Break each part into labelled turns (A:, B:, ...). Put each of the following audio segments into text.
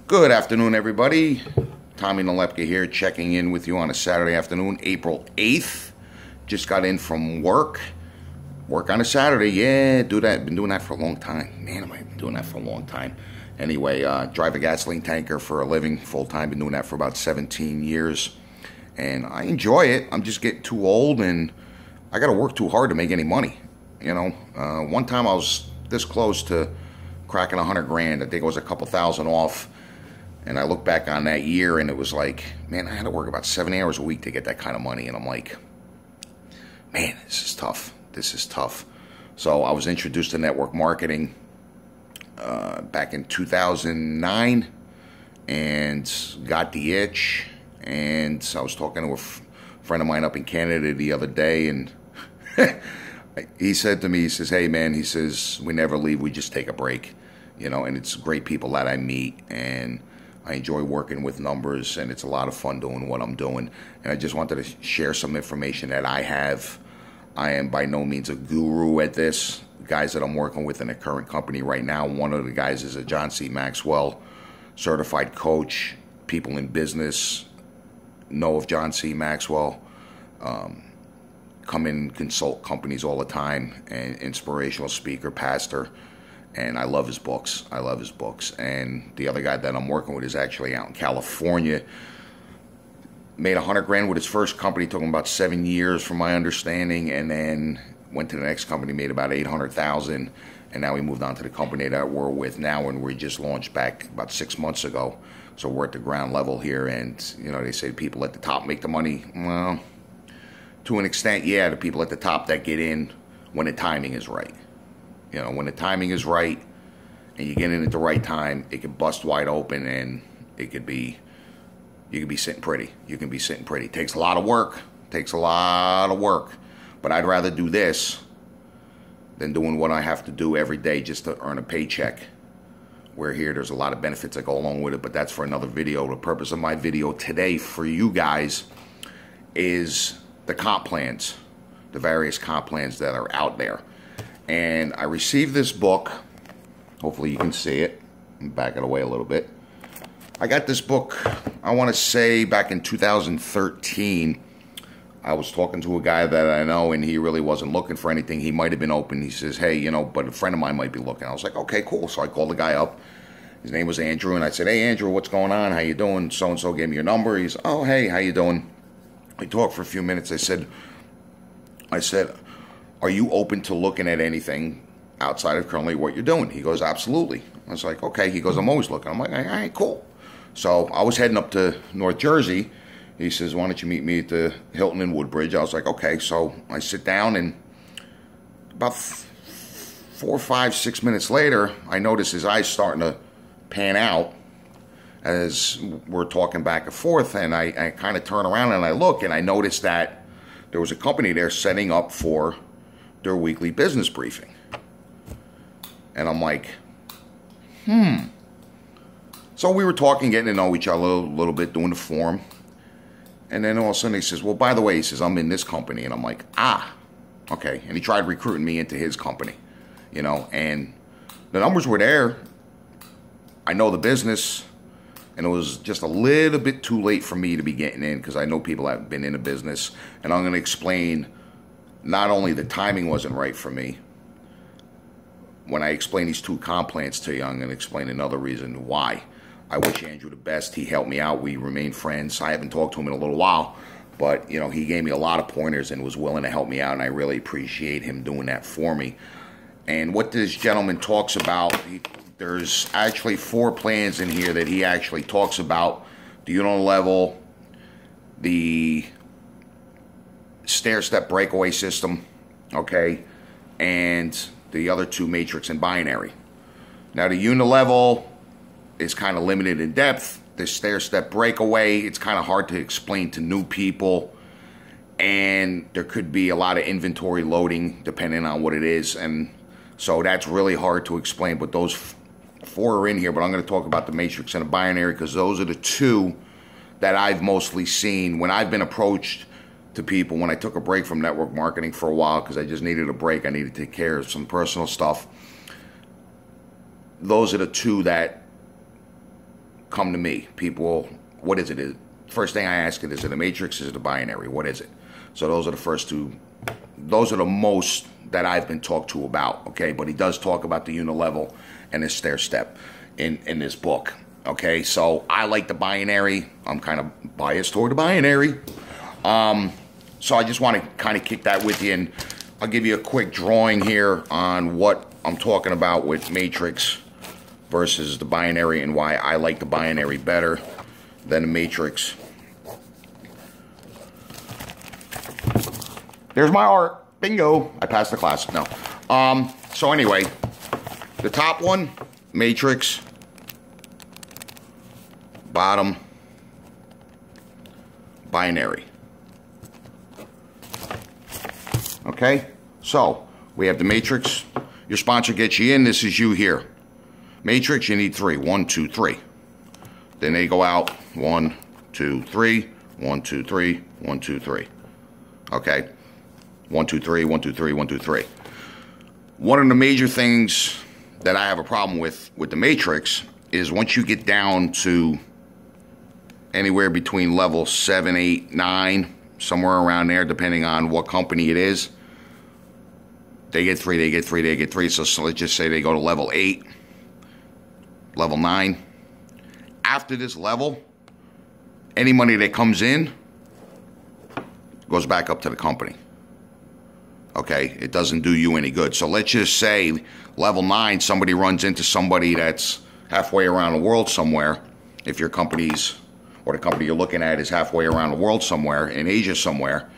A: Good afternoon, everybody. Tommy Nalepka here, checking in with you on a Saturday afternoon, April 8th. Just got in from work. Work on a Saturday, yeah, do that. Been doing that for a long time. Man, I've been doing that for a long time. Anyway, drive a gasoline tanker for a living, full-time. Been doing that for about 17 years. And I enjoy it. I'm just getting too old, and I got to work too hard to make any money. You know, one time I was this close to cracking 100 grand. I think it was a couple thousand off. And I look back on that year, and it was like, man, I had to work about 70 hours a week to get that kind of money. And I'm like, man, this is tough. This is tough. So I was introduced to network marketing back in 2009 and got the itch. And I was talking to a friend of mine up in Canada the other day, and he said to me, he says, hey, man, he says, we never leave. We just take a break, you know, and it's great people that I meet, and I enjoy working with numbers, and it's a lot of fun doing what I'm doing. And I just wanted to share some information that I have. I am by no means a guru at this. The guys that I'm working with in the current company right now, one of the guys is a John C. Maxwell certified coach. People in business know of John C. Maxwell. Come in, consult companies all the time, and inspirational speaker, pastor. And I love his books. I love his books. And the other guy that I'm working with is actually out in California. Made 100 grand with his first company. Took him about 7 years, from my understanding. And then went to the next company, made about 800,000. And now we moved on to the company that we're with now, and we just launched back about 6 months ago. So we're at the ground level here. And, you know, they say people at the top make the money. Well, to an extent, yeah, the people at the top that get in when the timing is right. You know, when the timing is right and you get in at the right time, it can bust wide open, and it could be, you can be sitting pretty. You can be sitting pretty. It takes a lot of work. Takes a lot of work. But I'd rather do this than doing what I have to do every day just to earn a paycheck. Where here, there's a lot of benefits that go along with it, but that's for another video. The purpose of my video today for you guys is the comp plans, the various comp plans that are out there. And I received this book. Hopefully you can see it. Back it away a little bit. I got this book, I want to say, back in 2013. I was talking to a guy that I know, and he really wasn't looking for anything. He might have been open. He says, hey, you know, but a friend of mine might be looking. I was like, okay, cool. So I called the guy up. His name was Andrew, and I said, hey, Andrew, what's going on? How you doing? So-and-so gave me your number. He's, oh, hey, how you doing? We talked for a few minutes. I said, are you open to looking at anything outside of currently what you're doing? He goes, absolutely. I was like, okay. He goes, I'm always looking. I'm like, all right, cool. So I was heading up to North Jersey. He says, why don't you meet me at the Hilton in Woodbridge? I was like, okay. So I sit down, and about 4, 5, 6 minutes later, I notice his eyes starting to pan out as we're talking back and forth. And I kind of turn around and I look, and I notice that there was a company there setting up for their weekly business briefing. And I'm like, So we were talking, getting to know each other a little bit, doing the form. And then all of a sudden he says, well, by the way, he says, I'm in this company. And I'm like, okay. And he tried recruiting me into his company, you know, and the numbers were there. I know the business, and it was just a little bit too late for me to be getting in, because I know people that have been in the business. And I'm going to explain, not only the timing wasn't right for me. When I explain these two comp plans to you, I'm going to explain another reason why. I wish Andrew the best. He helped me out. We remain friends. I haven't talked to him in a little while, but, you know, he gave me a lot of pointers and was willing to help me out, and I really appreciate him doing that for me. And what this gentleman talks about, there's actually 4 plans in here that he actually talks about. The unilevel, the stair-step breakaway system, okay, and the other 2, matrix and binary. Now, the unilevel is kind of limited in depth. The stair-step breakaway, it's kind of hard to explain to new people, and there could be a lot of inventory loading depending on what it is, and so that's really hard to explain. But those 4 are in here, but I'm going to talk about the matrix and the binary, because those are the 2 that I've mostly seen when I've been approached to people when I took a break from network marketing for a while, because I just needed a break. I needed to take care of some personal stuff. Those are the 2 that come to me. People, what is it? First thing I ask is it a matrix? Is it a binary? What is it? So those are the first two. Those are the most that I've been talked to about, okay? But he does talk about the unilevel and the stair step in this book, okay? So I like the binary. I'm kind of biased toward the binary. So I just want to kind of kick that with you, and I'll give you a quick drawing here on what I'm talking about with matrix versus the binary and why I like the binary better than the matrix. There's my art. Bingo. I passed the class. No. So anyway, the top one, matrix. Bottom, binary. Okay? So, we have the matrix. Your sponsor gets you in. This is you here. Matrix, you need 3. 1, 2, 3. Then they go out. 1, 2, 3. 1, 2, 3. 1, 2, 3. Okay? 1, 2, 3. 1, 2, 3. 1, 2, 3. One of the major things that I have a problem with the matrix is once you get down to anywhere between level 7, 8, 9, somewhere around there, depending on what company it is, they get 3, they get 3, they get 3. So let's just say they go to level 8, level 9. After this level, any money that comes in goes back up to the company. Okay, it doesn't do you any good. So let's just say level 9, somebody runs into somebody that's halfway around the world somewhere. If your company's, or the company you're looking at is halfway around the world somewhere, in Asia somewhere,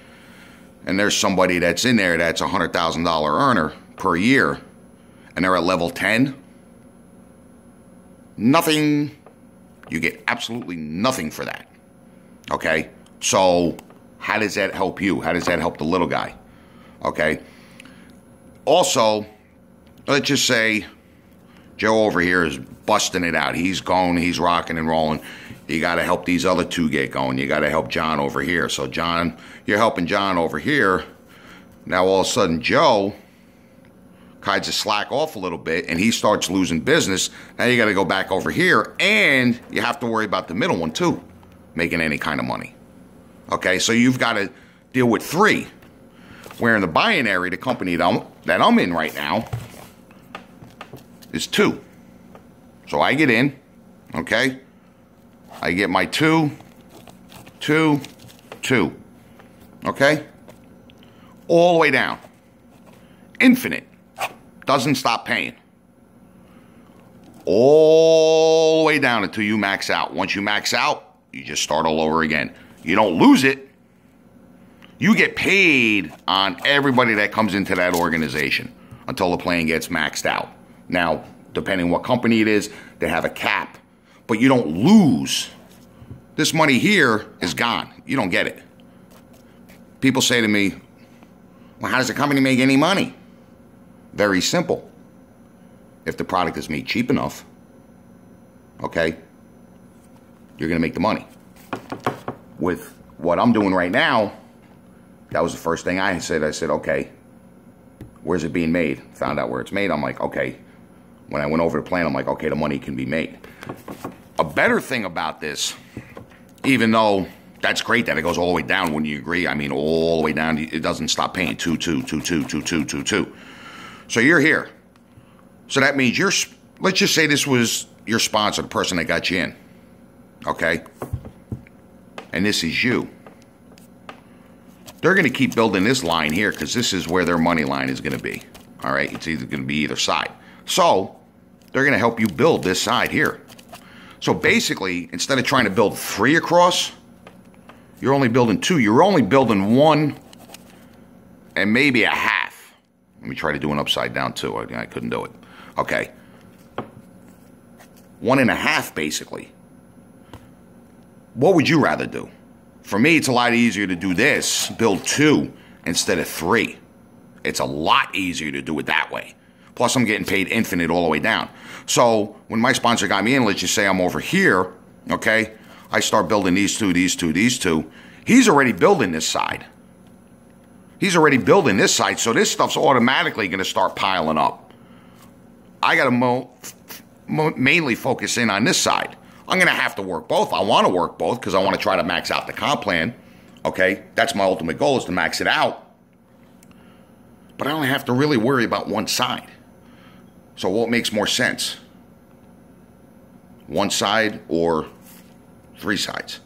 A: and there's somebody that's in there that's a $100,000 earner per year, and they're at level 10, nothing, you get absolutely nothing for that. Okay, so how does that help you? How does that help the little guy? Okay. Also, let's just say Joe over here is busting it out. He's going, he's rocking and rolling. You got to help these other two get going. You got to help John over here. So John, you're helping John over here. Now all of a sudden Joe kinds of slack off a little bit and he starts losing business. Now you got to go back over here and you have to worry about the middle one too, making any kind of money. Okay, so you've got to deal with 3. Where in the binary, the company that I'm in right now, is 2. So I get in, okay? I get my 2, 2, 2, okay? All the way down. Infinite. Doesn't stop paying. All the way down until you max out. Once you max out, you just start all over again. You don't lose it. You get paid on everybody that comes into that organization until the plan gets maxed out. Now, depending what company it is, they have a cap, but you don't lose. This money here is gone. You don't get it. People say to me, well, how does the company make any money? Very simple. If the product is made cheap enough, okay, you're going to make the money. With what I'm doing right now, that was the first thing I said. I said, okay, where's it being made? Found out where it's made. I'm like, okay. When I went over the plan, I'm like, okay, the money can be made. A better thing about this, even though that's great that it goes all the way down, wouldn't you agree? I mean, all the way down, it doesn't stop paying. 2, 2, 2, 2, 2, 2, 2, 2. So you're here. So that means let's just say this was your sponsor, the person that got you in. Okay? And this is you. They're going to keep building this line here because this is where their money line is going to be. All right? It's either going to be either side. So they're going to help you build this side here. So basically, instead of trying to build 3 across, you're only building 2. You're only building 1 and maybe a half. Let me try to do an upside down too. I couldn't do it. Okay. 1.5 basically. What would you rather do? For me, it's a lot easier to do this, build 2 instead of 3. It's a lot easier to do it that way. Plus, I'm getting paid infinite all the way down. So when my sponsor got me in, let's just say I'm over here, okay? I start building these 2, these 2, these 2. He's already building this side. He's already building this side, so this stuff's automatically going to start piling up. I got to mainly focus in on this side. I'm going to have to work both. I want to work both because I want to try to max out the comp plan. Okay, that's my ultimate goal, is to max it out. But I don't have to really worry about one side. So what makes more sense? One side or 3 sides?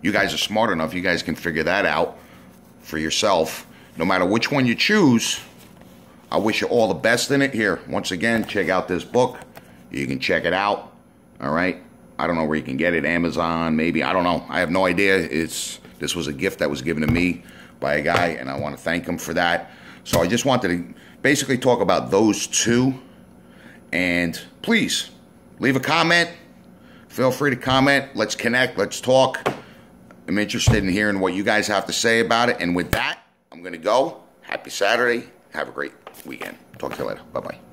A: You guys are smart enough. You guys can figure that out for yourself. No matter which one you choose, I wish you all the best in it. Here, once again, check out this book. You can check it out. All right. I don't know where you can get it. Amazon, maybe. I don't know. I have no idea. This was a gift that was given to me by a guy, and I want to thank him for that. So I just wanted to basically talk about those 2. And please, leave a comment. Feel free to comment. Let's connect. Let's talk. I'm interested in hearing what you guys have to say about it. And with that, I'm going to go. Happy Saturday. Have a great weekend. Talk to you later. Bye-bye.